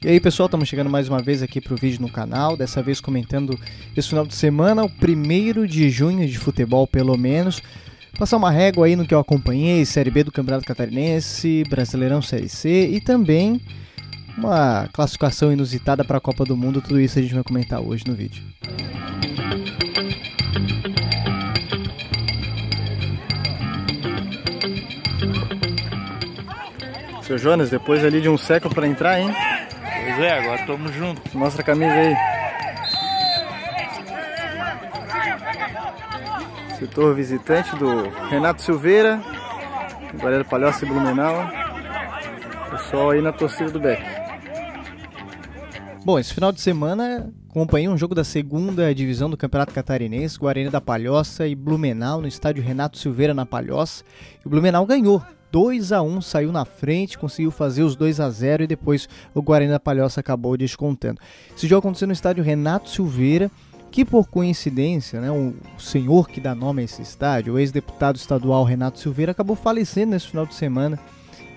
E aí pessoal, estamos chegando mais uma vez aqui para o vídeo no canal, dessa vez comentando esse final de semana, o 1º de junho de futebol pelo menos. Passar uma régua aí no que eu acompanhei, Série B do Campeonato Catarinense, Brasileirão Série C e também uma classificação inusitada para a Copa do Mundo, tudo isso a gente vai comentar hoje no vídeo. Seu Jonas, depois ali de um século para entrar, hein? Pois é, agora estamos juntos. Mostra a camisa aí. Setor visitante do Renato Silveira, Guarani da Palhoça e Blumenau. Pessoal aí na torcida do Beck. Bom, esse final de semana acompanhei um jogo da 2ª divisão do Campeonato Catarinense, Guarani da Palhoça e Blumenau, no estádio Renato Silveira na Palhoça. E o Blumenau ganhou. 2-1, saiu na frente, conseguiu fazer os 2-0 e depois o Guarani da Palhoça acabou descontando. Esse jogo aconteceu no estádio Renato Silveira, que por coincidência, né, o senhor que dá nome a esse estádio, o ex-deputado estadual Renato Silveira, acabou falecendo nesse final de semana.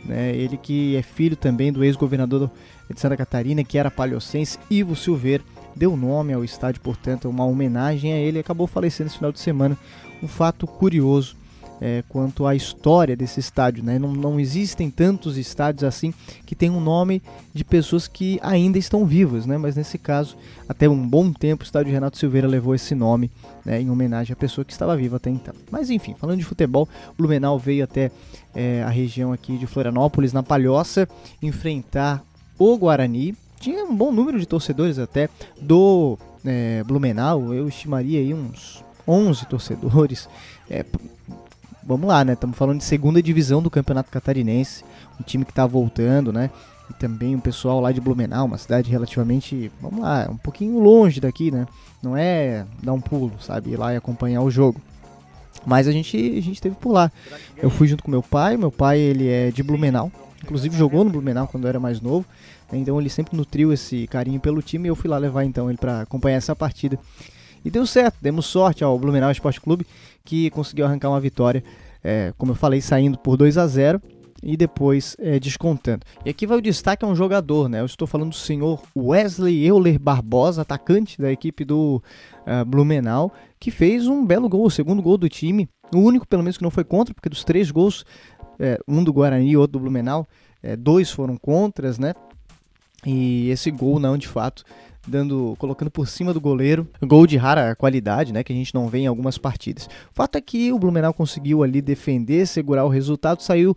Né, ele que é filho também do ex-governador de Santa Catarina, que era palhocense, Ivo Silveira, deu nome ao estádio, portanto, uma homenagem a ele, acabou falecendo nesse final de semana. Um fato curioso. Quanto à história desse estádio, né? Não existem tantos estádios assim que tem um nome de pessoas que ainda estão vivas, né? Mas nesse caso, até um bom tempo, o estádio Renato Silveira levou esse nome, né, em homenagem à pessoa que estava viva até então. Mas enfim, falando de futebol, o Blumenau veio até a região aqui de Florianópolis, na Palhoça, enfrentar o Guarani. Tinha um bom número de torcedores até do Blumenau, eu estimaria aí uns 11 torcedores. Vamos lá, né? Estamos falando de 2ª divisão do Campeonato Catarinense, um time que está voltando, né? E também o pessoal lá de Blumenau, uma cidade relativamente, vamos lá, um pouquinho longe daqui, né? Não é dar um pulo, sabe? Ir lá e acompanhar o jogo. Mas a gente esteve por lá. Eu fui junto com meu pai ele é de Blumenau, inclusive jogou no Blumenau quando eu era mais novo, né? Então ele sempre nutriu esse carinho pelo time e eu fui lá levar então ele para acompanhar essa partida. E deu certo, demos sorte ao Blumenau Esporte Clube, que conseguiu arrancar uma vitória, como eu falei, saindo por 2-0 e depois descontando. E aqui vai o destaque a um jogador, né? Eu estou falando do senhor Wesley Euler Barbosa, atacante da equipe do Blumenau, que fez um belo gol, o 2º gol do time, o único pelo menos que não foi contra, porque dos 3 gols, um do Guarani e outro do Blumenau, 2 foram contras, né? E esse gol não, de fato, colocando por cima do goleiro, gol de rara qualidade, né, que a gente não vê em algumas partidas. O fato é que o Blumenau conseguiu ali defender, segurar o resultado, saiu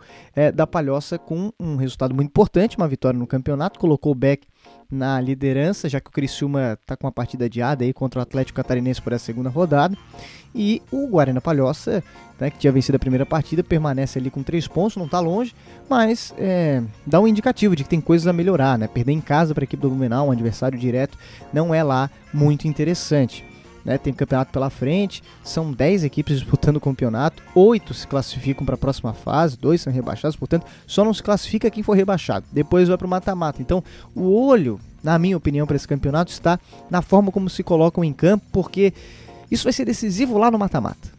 da Palhoça com um resultado muito importante, uma vitória no campeonato, colocou o Beck na liderança, já que o Criciúma está com uma partida adiada aí contra o Atlético Catarinense por essa 2ª rodada, e o Guarani da Palhoça, né, que tinha vencido a primeira partida, permanece ali com 3 pontos, não está longe, mas dá um indicativo de que tem coisas a melhorar, né? Perder em casa para a equipe do Blumenau, um adversário direto, não é lá muito interessante. Né? Tem campeonato pela frente, são 10 equipes disputando o campeonato, 8 se classificam para a próxima fase, 2 são rebaixados, portanto, só não se classifica quem for rebaixado, depois vai para o mata-mata. Então, o olho, na minha opinião, para esse campeonato está na forma como se colocam em campo, porque isso vai ser decisivo lá no mata-mata.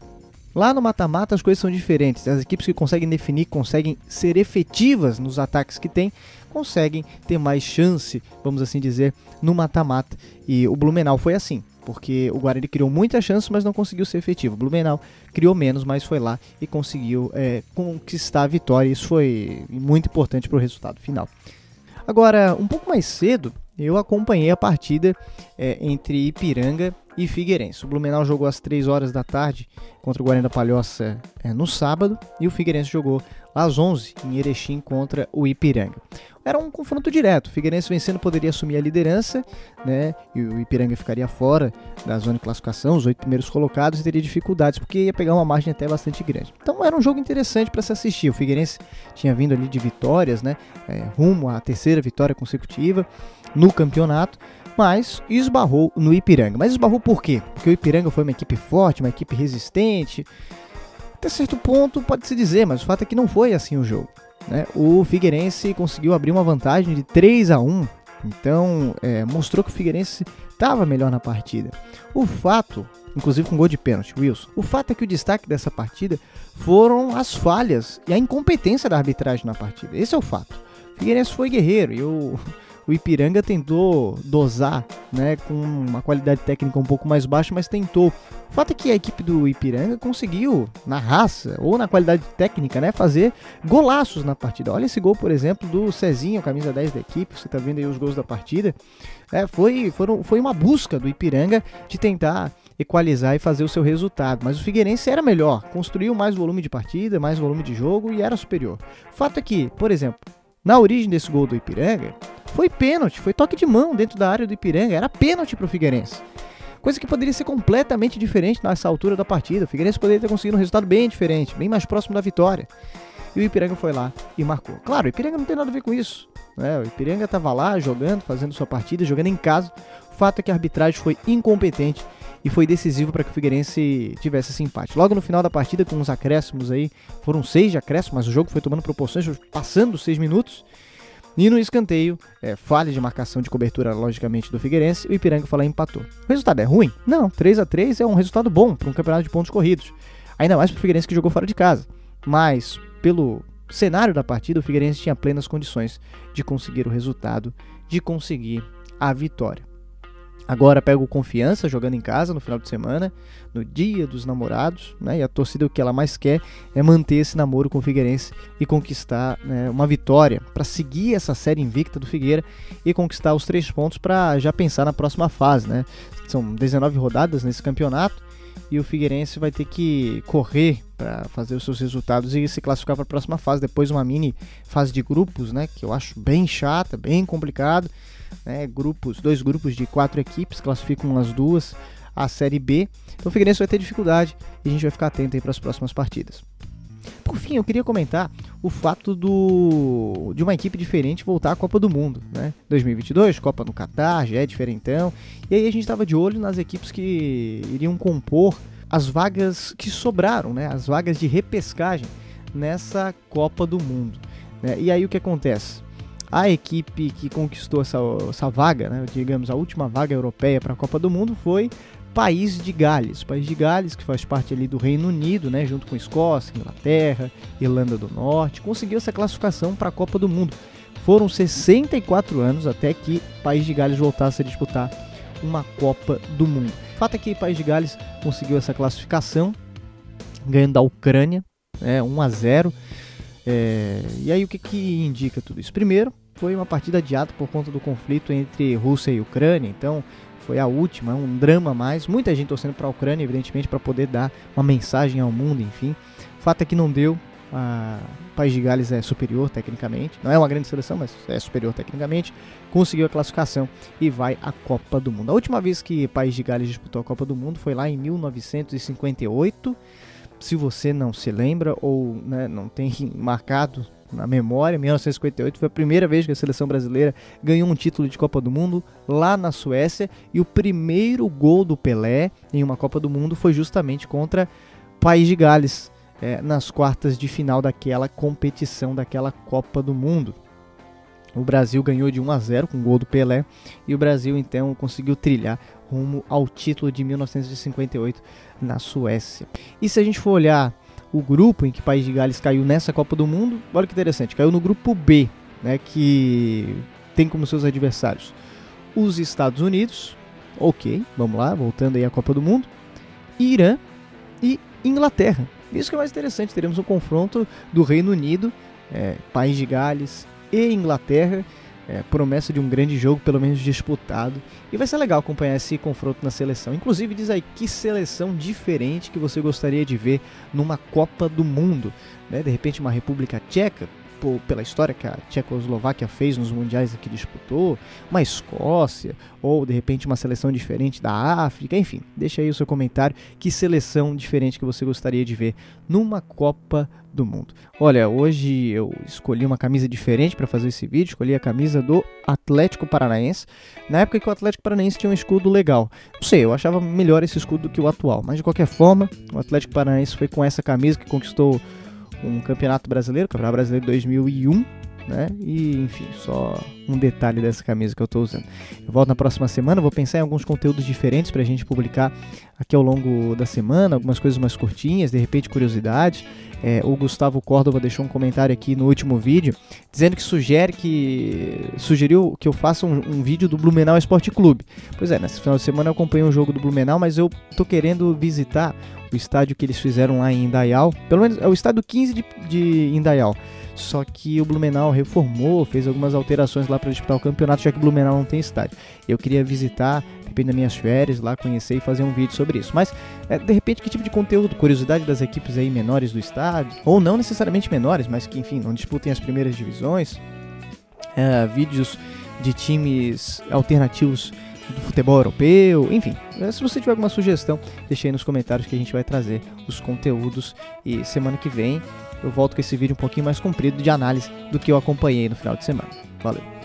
Lá no mata-mata as coisas são diferentes, as equipes que conseguem definir, conseguem ser efetivas nos ataques que têm, conseguem ter mais chance, vamos assim dizer, no mata-mata. E o Blumenau foi assim, porque o Guarani criou muitas chances, mas não conseguiu ser efetivo. O Blumenau criou menos, mas foi lá e conseguiu conquistar a vitória. Isso foi muito importante para o resultado final. Agora, um pouco mais cedo, eu acompanhei a partida entre Ipiranga e Figueirense. O Blumenau jogou às 3 horas da tarde contra o Guarani da Palhoça no sábado, e o Figueirense jogou às 11 em Erechim contra o Ipiranga. Era um confronto direto, o Figueirense vencendo poderia assumir a liderança, né, e o Ipiranga ficaria fora da zona de classificação, os 8 primeiros colocados, e teria dificuldades, porque ia pegar uma margem até bastante grande. Então era um jogo interessante para se assistir. O Figueirense tinha vindo ali de vitórias, né, rumo à 3ª vitória consecutiva no campeonato, mas esbarrou no Ipiranga. Mas esbarrou por quê? Porque o Ipiranga foi uma equipe forte, uma equipe resistente. Até certo ponto pode-se dizer, mas o fato é que não foi assim o jogo, né? O Figueirense conseguiu abrir uma vantagem de 3-1, então mostrou que o Figueirense estava melhor na partida. O fato, inclusive com gol de pênalti, Wilson, o fato é que o destaque dessa partida foram as falhas e a incompetência da arbitragem na partida. Esse é o fato. O Figueirense foi guerreiro e o O Ipiranga tentou dosar, né, com uma qualidade técnica um pouco mais baixa, mas tentou. O fato é que a equipe do Ipiranga conseguiu, na raça ou na qualidade técnica, né, fazer golaços na partida. Olha esse gol, por exemplo, do Cezinho, camisa 10 da equipe, você está vendo aí os gols da partida. Foi uma busca do Ipiranga de tentar equalizar e fazer o seu resultado, mas o Figueirense era melhor, construiu mais volume de partida, mais volume de jogo e era superior. O fato é que, por exemplo, na origem desse gol do Ipiranga, foi pênalti, foi toque de mão dentro da área do Ipiranga, era pênalti para o Figueirense. Coisa que poderia ser completamente diferente nessa altura da partida. O Figueirense poderia ter conseguido um resultado bem diferente, bem mais próximo da vitória. E o Ipiranga foi lá e marcou. Claro, o Ipiranga não tem nada a ver com isso, né? O Ipiranga estava lá jogando, fazendo sua partida, jogando em casa. O fato é que a arbitragem foi incompetente e foi decisivo para que o Figueirense tivesse esse empate. Logo no final da partida, com os acréscimos aí, foram 6 de acréscimo, mas o jogo foi tomando proporções, passando os 6 minutos. E no escanteio, falha de marcação de cobertura, logicamente, do Figueirense, o Ipiranga foi lá e empatou. O resultado é ruim? Não, 3-3 é um resultado bom para um campeonato de pontos corridos. Ainda mais para o Figueirense que jogou fora de casa. Mas, pelo cenário da partida, o Figueirense tinha plenas condições de conseguir o resultado, de conseguir a vitória. Agora pega o Confiança jogando em casa no final de semana, no dia dos namorados, né? E a torcida o que ela mais quer é manter esse namoro com o Figueirense e conquistar, né, uma vitória para seguir essa série invicta do Figueira e conquistar os 3 pontos para já pensar na próxima fase, né? São 19 rodadas nesse campeonato e o Figueirense vai ter que correr para fazer os seus resultados e se classificar para a próxima fase, depois uma mini fase de grupos, né? Que eu acho bem chata, bem complicado. 2 grupos de 4 equipes classificam as duas a Série B. Então o Figueirense vai ter dificuldade e a gente vai ficar atento aí para as próximas partidas. Por fim, eu queria comentar o fato de uma equipe diferente voltar à Copa do Mundo, né? 2022, Copa no Catar, já é diferentão. E aí a gente estava de olho nas equipes que iriam compor as vagas que sobraram, né? As vagas de repescagem nessa Copa do Mundo, né? E aí o que acontece? A equipe que conquistou essa vaga, né, digamos, a última vaga europeia para a Copa do Mundo foi País de Gales. País de Gales, que faz parte ali do Reino Unido, né, junto com Escócia, Inglaterra, Irlanda do Norte, conseguiu essa classificação para a Copa do Mundo. Foram 64 anos até que País de Gales voltasse a disputar uma Copa do Mundo. O fato é que País de Gales conseguiu essa classificação, ganhando da Ucrânia, 1-0. E aí o que indica tudo isso? Primeiro, foi uma partida adiada por conta do conflito entre Rússia e Ucrânia, então foi a última, um drama a mais, muita gente torcendo para a Ucrânia, evidentemente, para poder dar uma mensagem ao mundo, enfim. O fato é que não deu, o País de Gales é superior tecnicamente, não é uma grande seleção, mas é superior tecnicamente, conseguiu a classificação e vai à Copa do Mundo. A última vez que o País de Gales disputou a Copa do Mundo foi lá em 1958, se você não se lembra ou, né, não tem marcado na memória, 1958 foi a primeira vez que a seleção brasileira ganhou um título de Copa do Mundo lá na Suécia e o primeiro gol do Pelé em uma Copa do Mundo foi justamente contra País de Gales, nas quartas de final daquela competição, daquela Copa do Mundo. O Brasil ganhou de 1-0 com o gol do Pelé e o Brasil então conseguiu trilhar rumo ao título de 1958 na Suécia. E se a gente for olhar o grupo em que o País de Gales caiu nessa Copa do Mundo, olha que interessante, caiu no grupo B, né, que tem como seus adversários os Estados Unidos, ok, vamos lá, voltando aí à Copa do Mundo, Irã e Inglaterra. Isso que é mais interessante, teremos um confronto do Reino Unido, País de Gales e Inglaterra, promessa de um grande jogo, pelo menos disputado, e vai ser legal acompanhar esse confronto na seleção. Inclusive, diz aí que seleção diferente que você gostaria de ver numa Copa do Mundo, né? De repente uma República Tcheca, pela história que a Tchecoslováquia fez nos mundiais que disputou, uma Escócia, ou de repente uma seleção diferente da África, enfim, deixa aí o seu comentário, que seleção diferente que você gostaria de ver numa Copa do Mundo. Olha, hoje eu escolhi uma camisa diferente para fazer esse vídeo, escolhi a camisa do Atlético Paranaense, na época que o Atlético Paranaense tinha um escudo legal. Não sei, eu achava melhor esse escudo do que o atual, mas de qualquer forma, o Atlético Paranaense foi com essa camisa que conquistou um campeonato brasileiro, Campeonato Brasileiro 2001, né? E, enfim, só um detalhe dessa camisa que eu tô usando. Eu volto na próxima semana, vou pensar em alguns conteúdos diferentes pra gente publicar aqui ao longo da semana, algumas coisas mais curtinhas, de repente curiosidades. O Gustavo Córdova deixou um comentário aqui no último vídeo, dizendo que sugeriu que eu faça um vídeo do Blumenau Esporte Clube. Pois nesse final de semana eu acompanhei um jogo do Blumenau, mas eu tô querendo visitar o estádio que eles fizeram lá em Indaial, pelo menos é o estádio 15 de Indaial. Só que o Blumenau reformou, fez algumas alterações lá para disputar o campeonato, já que o Blumenau não tem estádio. Eu queria visitar, depende das minhas férias, lá conhecer e fazer um vídeo sobre isso. Mas, de repente, que tipo de conteúdo? Curiosidade das equipes aí menores do estádio? Ou não necessariamente menores, mas que, enfim, não disputem as primeiras divisões. Vídeos de times alternativos do futebol europeu, enfim. Se você tiver alguma sugestão, deixa aí nos comentários que a gente vai trazer os conteúdos. E semana que vem eu volto com esse vídeo um pouquinho mais comprido de análise do que eu acompanhei no final de semana. Valeu!